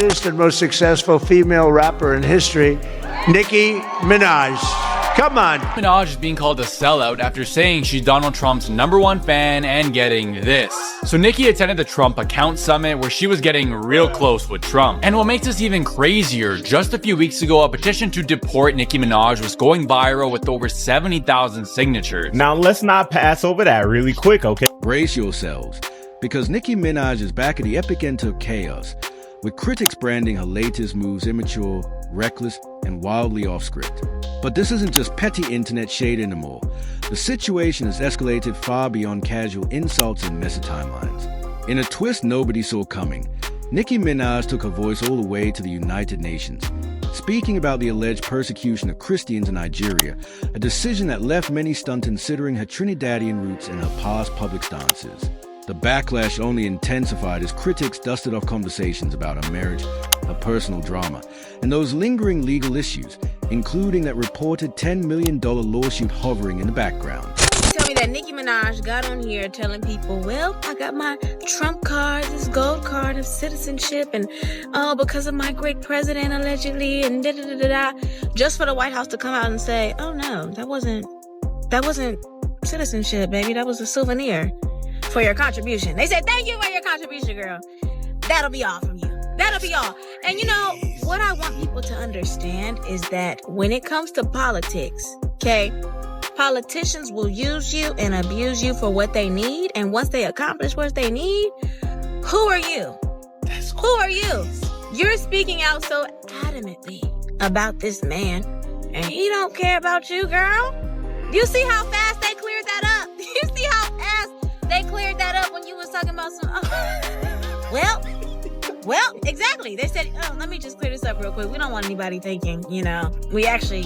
greatest and most successful female rapper in history, Nicki Minaj. Come on. Minaj is being called a sellout after saying she's Donald Trump's #1 fan and getting this. So Nicki attended the Trump Account Summit where she was getting real close with Trump. And what makes this even crazier, just a few weeks ago, a petition to deport Nicki Minaj was going viral with over 70,000 signatures. Now let's not pass over that really quick, okay? Brace yourselves, because Nicki Minaj is back at the epicenter of chaos, with critics branding her latest moves immature, reckless, and wildly off-script. But this isn't just petty internet shade anymore. The situation has escalated far beyond casual insults and messy timelines. In a twist nobody saw coming, Nicki Minaj took her voice all the way to the United Nations, speaking about the alleged persecution of Christians in Nigeria, a decision that left many stunned considering her Trinidadian roots and her past public stances. The backlash only intensified as critics dusted off conversations about her marriage, her personal drama, and those lingering legal issues, including that reported $10 million lawsuit hovering in the background. Tell me that Nicki Minaj got on here telling people, well, I got my Trump card, this gold card of citizenship, and because of my great president allegedly, and da-da-da-da-da, just for the White House to come out and say, oh no, that wasn't citizenship, baby, that was a souvenir for your contribution. They said, thank you for your contribution, girl. That'll be all from you. That'll be all. And you know, what I want people to understand is that when it comes to politics, okay, politicians will use you and abuse you for what they need. And once they accomplish what they need, who are you? Who are you? You're speaking out so adamantly about this man, and he don't care about you, girl. You see how fast they cleared that up? You see how fast they cleared that up when you was talking about some, well, exactly. They said, let me just clear this up real quick. We don't want anybody thinking, we actually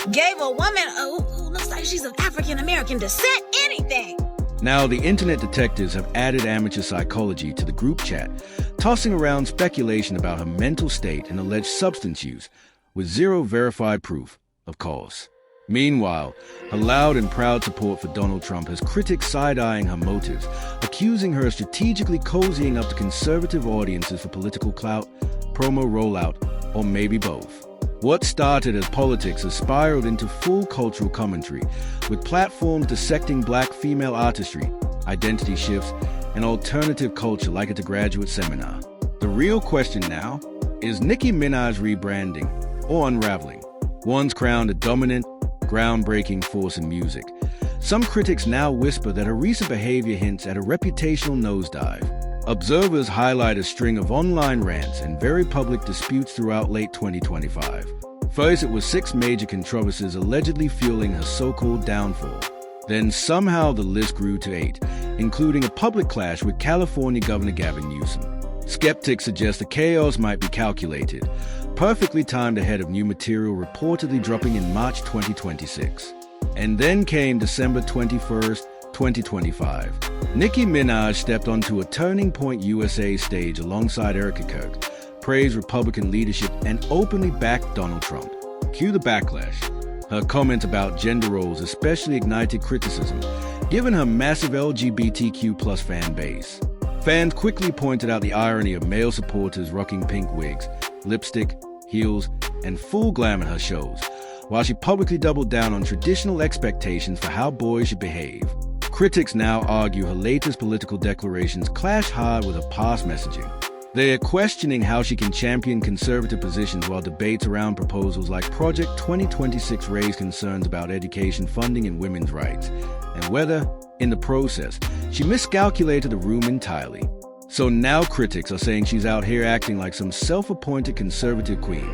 gave a woman who looks like she's of African-American descent anything. Now, the internet detectives have added amateur psychology to the group chat, tossing around speculation about her mental state and alleged substance use, with zero verified proof, of course. Meanwhile, her loud and proud support for Donald Trump has critics side-eyeing her motives, accusing her of strategically cozying up to conservative audiences for political clout, promo rollout, or maybe both. What started as politics has spiraled into full cultural commentary, with platforms dissecting black female artistry, identity shifts, and alternative culture like at a graduate seminar. The real question now is Nicki Minaj rebranding or unraveling? One's crowned a dominant, groundbreaking force in music. Some critics now whisper that her recent behavior hints at a reputational nosedive. Observers highlight a string of online rants and very public disputes throughout late 2025. First, it was 6 major controversies allegedly fueling her so-called downfall. Then somehow the list grew to 8, including a public clash with California Governor Gavin Newsom. Skeptics suggest the chaos might be calculated, perfectly timed ahead of new material reportedly dropping in March 2026. And then came December 21st, 2025. Nicki Minaj stepped onto a Turning Point USA stage alongside Erica Kirk, praised Republican leadership, and openly backed Donald Trump. Cue the backlash. Her comment about gender roles especially ignited criticism, given her massive LGBTQ+ fan base. Fans quickly pointed out the irony of male supporters rocking pink wigs, lipstick, heels, and full glam at her shows, while she publicly doubled down on traditional expectations for how boys should behave. Critics now argue her latest political declarations clash hard with her past messaging. They are questioning how she can champion conservative positions while debates around proposals like Project 2026 raise concerns about education funding and women's rights, and whether, in the process, she miscalculated the room entirely. So now critics are saying she's out here acting like some self-appointed conservative queen,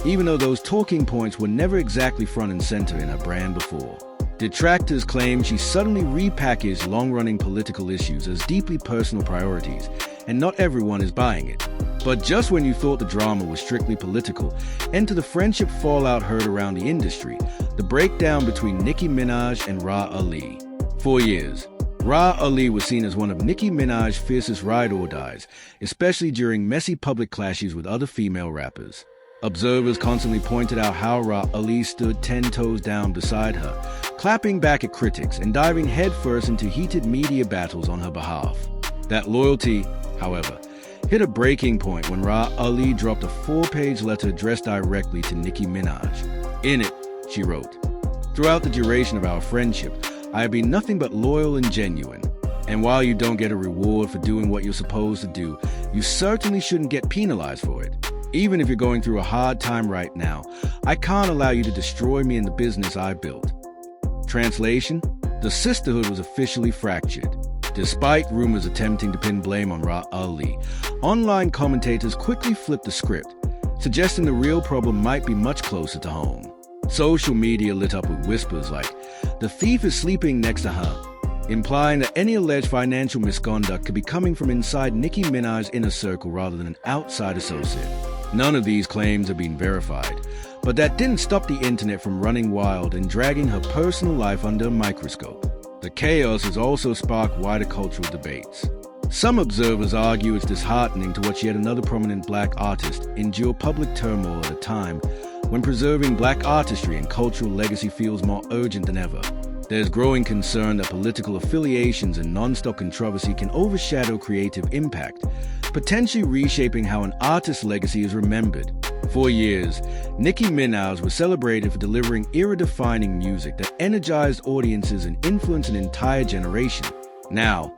even though those talking points were never exactly front and center in her brand before. Detractors claim she suddenly repackaged long-running political issues as deeply personal priorities, and not everyone is buying it. But just when you thought the drama was strictly political, enter the friendship fallout heard around the industry, the breakdown between Nicki Minaj and Ra Ali. For years, Ra Ali was seen as one of Nicki Minaj's fiercest ride-or-dies, especially during messy public clashes with other female rappers. Observers constantly pointed out how Ra Ali stood 10 toes down beside her, clapping back at critics and diving headfirst into heated media battles on her behalf. That loyalty, however, hit a breaking point when Ra Ali dropped a 4-page letter addressed directly to Nicki Minaj. In it, she wrote, "Throughout the duration of our friendship, I have been nothing but loyal and genuine. And while you don't get a reward for doing what you're supposed to do, you certainly shouldn't get penalized for it. Even if you're going through a hard time right now, I can't allow you to destroy me and the business I built." Translation: the sisterhood was officially fractured. Despite rumors attempting to pin blame on Ra Ali, online commentators quickly flipped the script, suggesting the real problem might be much closer to home. Social media lit up with whispers like, "The thief is sleeping next to her," implying that any alleged financial misconduct could be coming from inside Nicki Minaj's inner circle rather than an outside associate. None of these claims have been verified, but that didn't stop the internet from running wild and dragging her personal life under a microscope. The chaos has also sparked wider cultural debates. Some observers argue it's disheartening to watch yet another prominent black artist endure public turmoil at a time when preserving black artistry and cultural legacy feels more urgent than ever. There's growing concern that political affiliations and non-stop controversy can overshadow creative impact, potentially reshaping how an artist's legacy is remembered. For years, Nicki Minaj was celebrated for delivering era-defining music that energized audiences and influenced an entire generation. Now,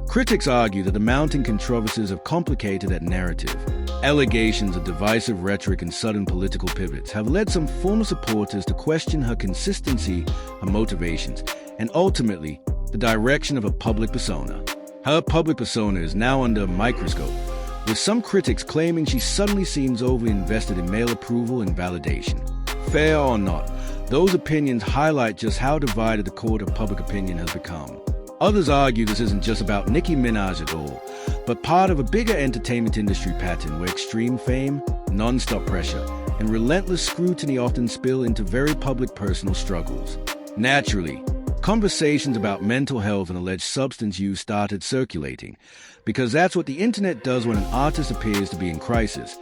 critics argue that the mounting controversies have complicated that narrative. Allegations of divisive rhetoric and sudden political pivots have led some former supporters to question her consistency, her motivations, and ultimately, the direction of her public persona. Her public persona is now under a microscope, with some critics claiming she suddenly seems over-invested in male approval and validation. Fair or not, those opinions highlight just how divided the court of public opinion has become. Others argue this isn't just about Nicki Minaj at all, but part of a bigger entertainment industry pattern where extreme fame, non-stop pressure, and relentless scrutiny often spill into very public personal struggles. Naturally, conversations about mental health and alleged substance use started circulating, because that's what the internet does when an artist appears to be in crisis.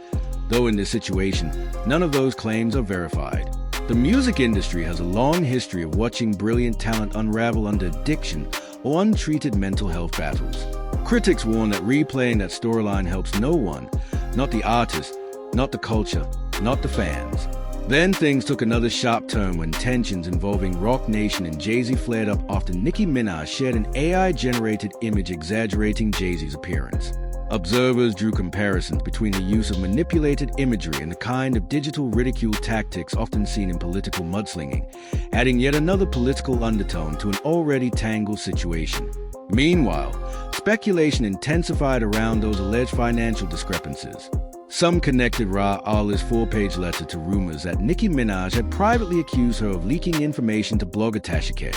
Though in this situation, none of those claims are verified. The music industry has a long history of watching brilliant talent unravel under addiction or untreated mental health battles. Critics warn that replaying that storyline helps no one, not the artist, not the culture, not the fans. Then things took another sharp turn when tensions involving Roc Nation and Jay-Z flared up after Nicki Minaj shared an AI-generated image exaggerating Jay-Z's appearance. Observers drew comparisons between the use of manipulated imagery and the kind of digital ridicule tactics often seen in political mudslinging, adding yet another political undertone to an already tangled situation. Meanwhile, speculation intensified around those alleged financial discrepancies. Some connected Ra Ali's 4-page letter to rumors that Nicki Minaj had privately accused her of leaking information to blogger Tasha K.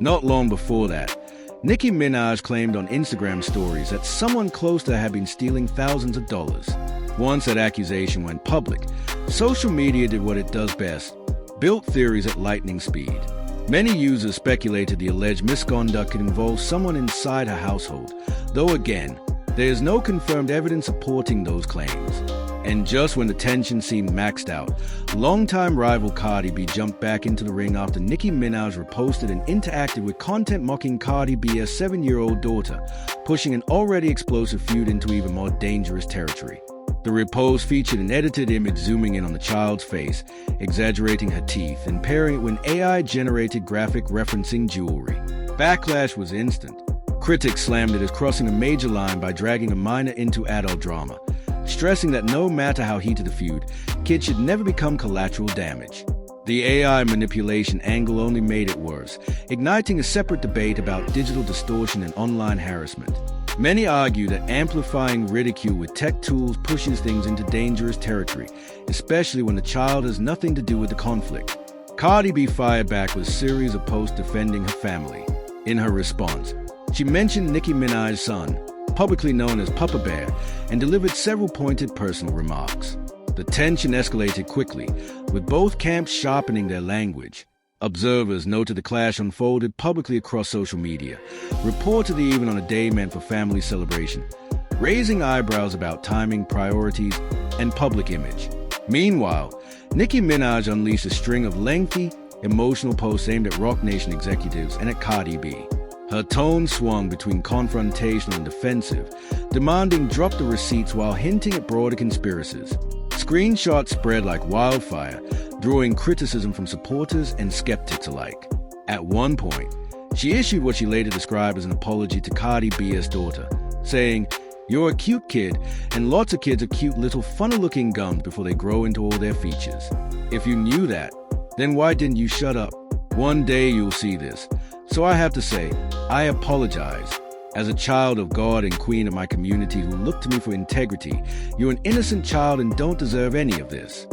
Not long before that, Nicki Minaj claimed on Instagram stories that someone close to her had been stealing thousands of dollars. Once that accusation went public, social media did what it does best, built theories at lightning speed. Many users speculated the alleged misconduct could involve someone inside her household, though again, there is no confirmed evidence supporting those claims. And just when the tension seemed maxed out, longtime rival Cardi B jumped back into the ring after Nicki Minaj reposted and interacted with content mocking Cardi B's 7-year-old daughter, pushing an already explosive feud into even more dangerous territory. The repost featured an edited image zooming in on the child's face, exaggerating her teeth, and pairing it with an AI-generated graphic referencing jewelry. Backlash was instant. Critics slammed it as crossing a major line by dragging a minor into adult drama, stressing that no matter how heated the feud, kids should never become collateral damage. The AI manipulation angle only made it worse, igniting a separate debate about digital distortion and online harassment. Many argue that amplifying ridicule with tech tools pushes things into dangerous territory, especially when the child has nothing to do with the conflict. Cardi B fired back with a series of posts defending her family. In her response, she mentioned Nicki Minaj's son, publicly known as Papa Bear, and delivered several pointed personal remarks. The tension escalated quickly, with both camps sharpening their language. Observers noted the clash unfolded publicly across social media, reportedly even on a day meant for family celebration, raising eyebrows about timing, priorities, and public image. Meanwhile, Nicki Minaj unleashed a string of lengthy, emotional posts aimed at Roc Nation executives and at Cardi B. Her tone swung between confrontational and defensive, demanding drop the receipts while hinting at broader conspiracies. Screenshots spread like wildfire, drawing criticism from supporters and skeptics alike. At one point, she issued what she later described as an apology to Cardi B's daughter, saying, "You're a cute kid, and lots of kids are cute little funny-looking gums before they grow into all their features. If you knew that, then why didn't you shut up? One day you'll see this. So I have to say, I apologize. As a child of God and queen of my community who looked to me for integrity, you're an innocent child and don't deserve any of this."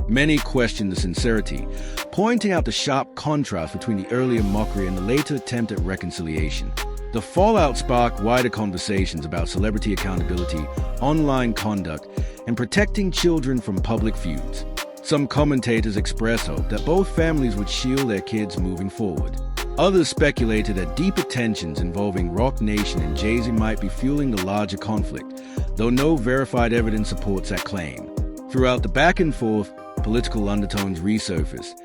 Many questioned the sincerity, pointing out the sharp contrast between the earlier mockery and the later attempt at reconciliation. The fallout sparked wider conversations about celebrity accountability, online conduct, and protecting children from public feuds. Some commentators expressed hope that both families would shield their kids moving forward. Others speculated that deeper tensions involving Roc Nation and Jay-Z might be fueling the larger conflict, though no verified evidence supports that claim. Throughout the back and forth, political undertones resurfaced,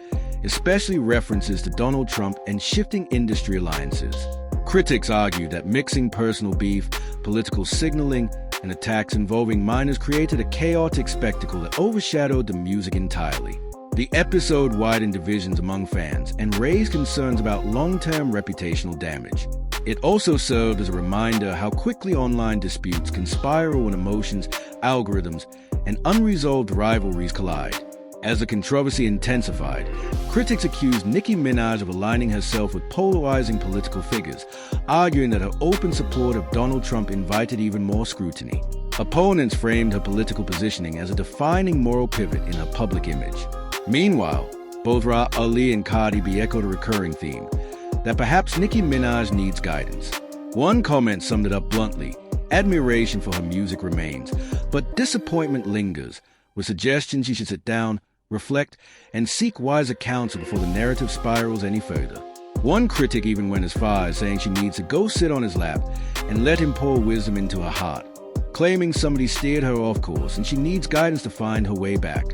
especially references to Donald Trump and shifting industry alliances. Critics argued that mixing personal beef, political signaling, and attacks involving minors created a chaotic spectacle that overshadowed the music entirely. The episode widened divisions among fans and raised concerns about long-term reputational damage. It also served as a reminder how quickly online disputes can spiral when emotions, algorithms, and unresolved rivalries collide. As the controversy intensified, critics accused Nicki Minaj of aligning herself with polarizing political figures, arguing that her open support of Donald Trump invited even more scrutiny. Opponents framed her political positioning as a defining moral pivot in her public image. Meanwhile, both Ra Ali and Cardi B echoed a recurring theme, that perhaps Nicki Minaj needs guidance. One comment summed it up bluntly: admiration for her music remains, but disappointment lingers, with suggestions she should sit down, reflect, and seek wiser counsel before the narrative spirals any further. One critic even went as far as saying she needs to go sit on his lap and let him pour wisdom into her heart, claiming somebody steered her off course and she needs guidance to find her way back.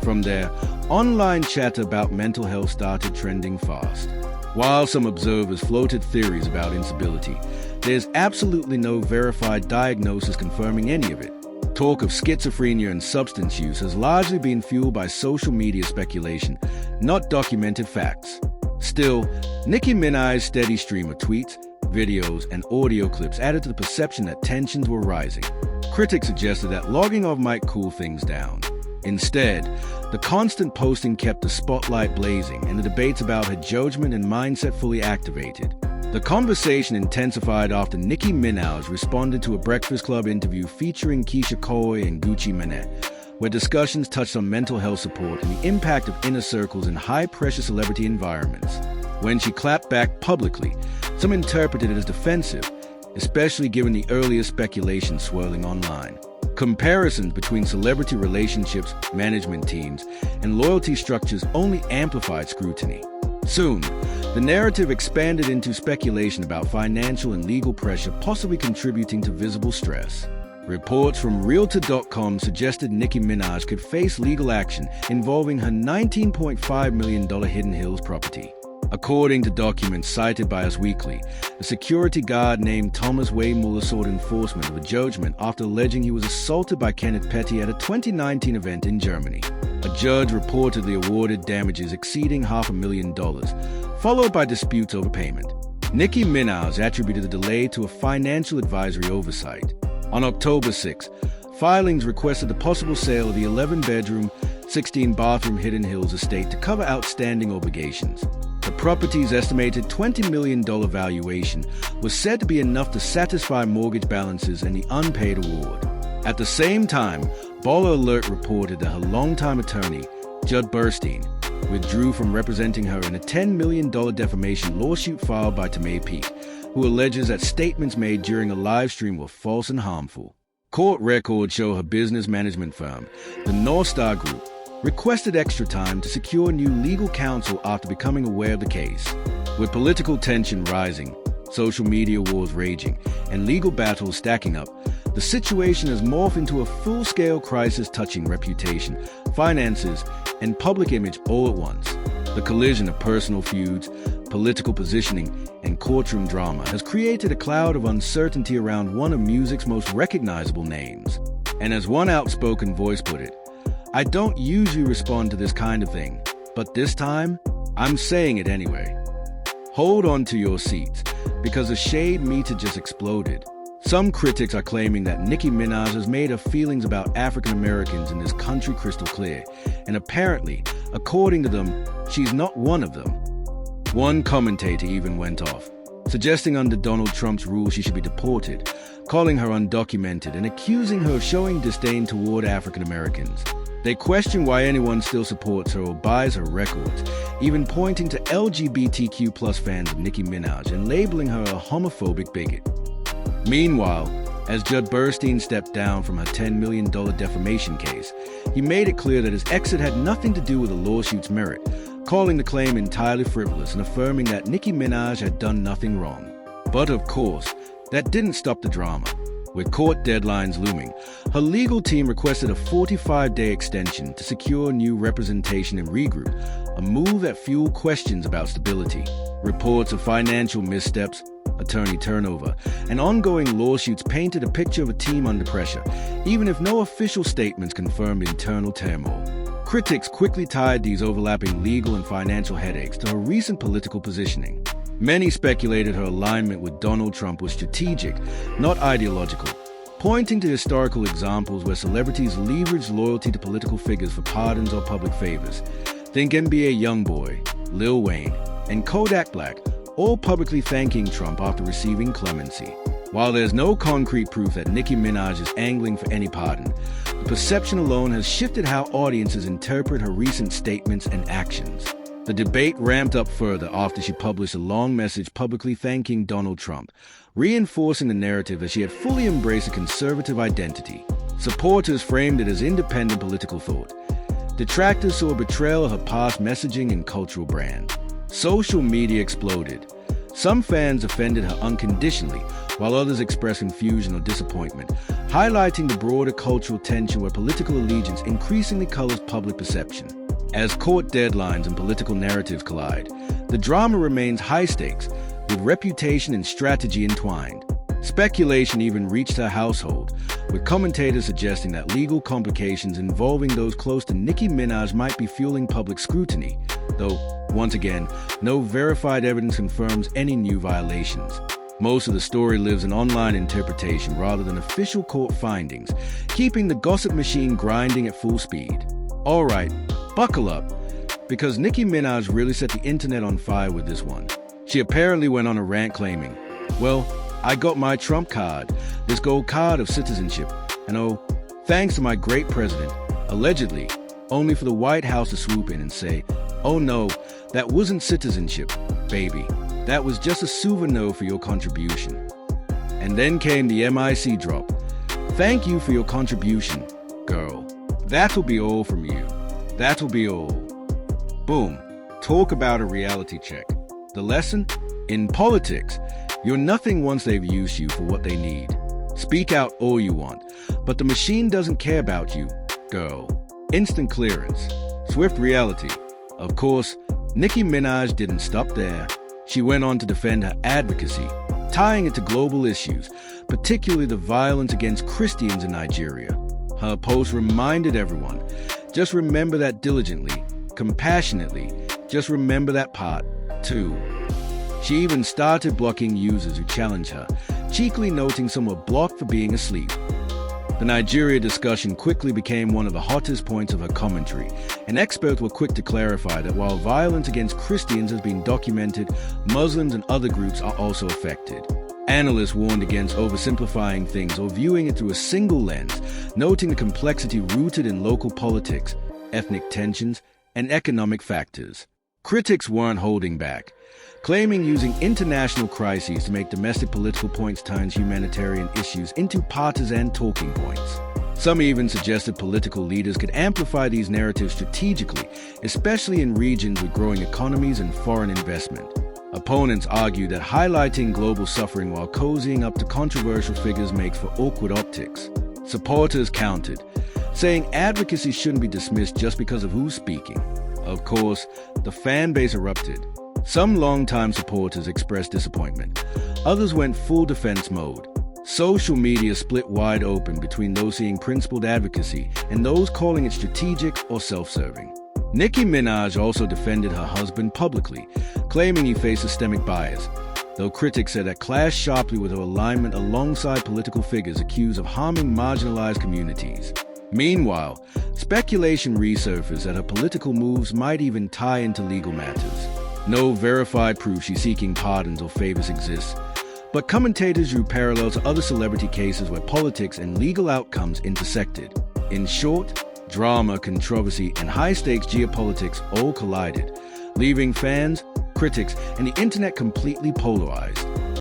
From there, online chatter about mental health started trending fast. While some observers floated theories about instability, there's absolutely no verified diagnosis confirming any of it. Talk of schizophrenia and substance use has largely been fueled by social media speculation, not documented facts. Still, Nicki Minaj's steady stream of tweets, videos, and audio clips added to the perception that tensions were rising. Critics suggested that logging off might cool things down. Instead, the constant posting kept the spotlight blazing and the debates about her judgment and mindset fully activated. The conversation intensified after Nicki Minaj responded to a Breakfast Club interview featuring Keisha Cole and Gucci Mane, where discussions touched on mental health support and the impact of inner circles in high-pressure celebrity environments. When she clapped back publicly, some interpreted it as defensive, especially given the earlier speculation swirling online. Comparisons between celebrity relationships, management teams, and loyalty structures only amplified scrutiny. Soon, the narrative expanded into speculation about financial and legal pressure possibly contributing to visible stress. Reports from Realtor.com suggested Nicki Minaj could face legal action involving her $19.5 million Hidden Hills property. According to documents cited by Us Weekly, a security guard named Thomas Wayne Mueller sought enforcement of a judgment after alleging he was assaulted by Kenneth Petty at a 2019 event in Germany. A judge reportedly awarded damages exceeding $500,000, followed by disputes over payment. Nicki Minaj attributed the delay to a financial advisory oversight. On October 6, filings requested the possible sale of the 11-bedroom, 16-bathroom Hidden Hills estate to cover outstanding obligations. The property's estimated $20 million valuation was said to be enough to satisfy mortgage balances and the unpaid award. At the same time, Baller Alert reported that her longtime attorney, Judd Burstein, withdrew from representing her in a $10 million defamation lawsuit filed by Tomei Peak, who alleges that statements made during a live stream were false and harmful. Court records show her business management firm, the North Star Group, requested extra time to secure new legal counsel after becoming aware of the case. With political tension rising, social media wars raging, and legal battles stacking up, the situation has morphed into a full-scale crisis touching reputation, finances, and public image all at once. The collision of personal feuds, political positioning, and courtroom drama has created a cloud of uncertainty around one of music's most recognizable names. And as one outspoken voice put it, "I don't usually respond to this kind of thing, but this time, I'm saying it anyway." Hold on to your seats, because the shade meter just exploded. Some critics are claiming that Nicki Minaj has made her feelings about African Americans in this country crystal clear, and apparently, according to them, she's not one of them. One commentator even went off, suggesting under Donald Trump's rule she should be deported, calling her undocumented and accusing her of showing disdain toward African Americans. They question why anyone still supports her or buys her records, even pointing to LGBTQ+ fans of Nicki Minaj and labeling her a homophobic bigot. Meanwhile, as Judge Burstein stepped down from her $10 million defamation case, he made it clear that his exit had nothing to do with the lawsuit's merit, calling the claim entirely frivolous and affirming that Nicki Minaj had done nothing wrong. But of course, that didn't stop the drama. With court deadlines looming, her legal team requested a 45-day extension to secure new representation and regroup, a move that fueled questions about stability. Reports of financial missteps, attorney turnover, and ongoing lawsuits painted a picture of a team under pressure, even if no official statements confirmed internal turmoil. Critics quickly tied these overlapping legal and financial headaches to her recent political positioning. Many speculated her alignment with Donald Trump was strategic, not ideological, pointing to historical examples where celebrities leveraged loyalty to political figures for pardons or public favors. Think NBA YoungBoy, Lil Wayne, and Kodak Black, all publicly thanking Trump after receiving clemency. While there's no concrete proof that Nicki Minaj is angling for any pardon, the perception alone has shifted how audiences interpret her recent statements and actions. The debate ramped up further after she published a long message publicly thanking Donald Trump, reinforcing the narrative that she had fully embraced a conservative identity. Supporters framed it as independent political thought. Detractors saw a betrayal of her past messaging and cultural brand. Social media exploded. Some fans defended her unconditionally, while others expressed confusion or disappointment, highlighting the broader cultural tension where political allegiance increasingly colors public perception. As court deadlines and political narratives collide, the drama remains high stakes, with reputation and strategy entwined. Speculation even reached her household, with commentators suggesting that legal complications involving those close to Nicki Minaj might be fueling public scrutiny, though, once again, no verified evidence confirms any new violations. Most of the story lives in online interpretation rather than official court findings, keeping the gossip machine grinding at full speed. All right, buckle up, because Nicki Minaj really set the internet on fire with this one. She apparently went on a rant claiming, "Well, I got my Trump card, this gold card of citizenship, and oh, thanks to my great president," allegedly, only for the White House to swoop in and say, "Oh no, that wasn't citizenship, baby. That was just a souvenir for your contribution." And then came the MIC drop. "Thank you for your contribution, girl. That'll be all from you. That'll be all." Boom. Talk about a reality check. The lesson? In politics, you're nothing once they've used you for what they need. Speak out all you want, but the machine doesn't care about you, girl. Instant clearance. Swift reality. Of course, Nicki Minaj didn't stop there. She went on to defend her advocacy, tying it to global issues, particularly the violence against Christians in Nigeria. Her post reminded everyone, just remember that diligently, compassionately, just remember that part, too. She even started blocking users who challenged her, cheekily noting some were blocked for being asleep. The Nigeria discussion quickly became one of the hottest points of her commentary, and experts were quick to clarify that while violence against Christians has been documented, Muslims and other groups are also affected. Analysts warned against oversimplifying things or viewing it through a single lens, noting the complexity rooted in local politics, ethnic tensions, and economic factors. Critics weren't holding back, claiming using international crises to make domestic political points turns humanitarian issues into partisan talking points. Some even suggested political leaders could amplify these narratives strategically, especially in regions with growing economies and foreign investment. Opponents argued that highlighting global suffering while cozying up to controversial figures makes for awkward optics. Supporters countered, saying advocacy shouldn't be dismissed just because of who's speaking. Of course, the fan base erupted. Some longtime supporters expressed disappointment. Others went full defense mode. Social media split wide open between those seeing principled advocacy and those calling it strategic or self-serving. Nicki Minaj also defended her husband publicly, claiming he faced systemic bias, though critics said that clashed sharply with her alignment alongside political figures accused of harming marginalized communities. Meanwhile, speculation resurfaced that her political moves might even tie into legal matters. No verified proof she's seeking pardons or favors exists, but commentators drew parallels to other celebrity cases where politics and legal outcomes intersected. In short, drama, controversy, and high-stakes geopolitics all collided, leaving fans, critics, and the internet completely polarized.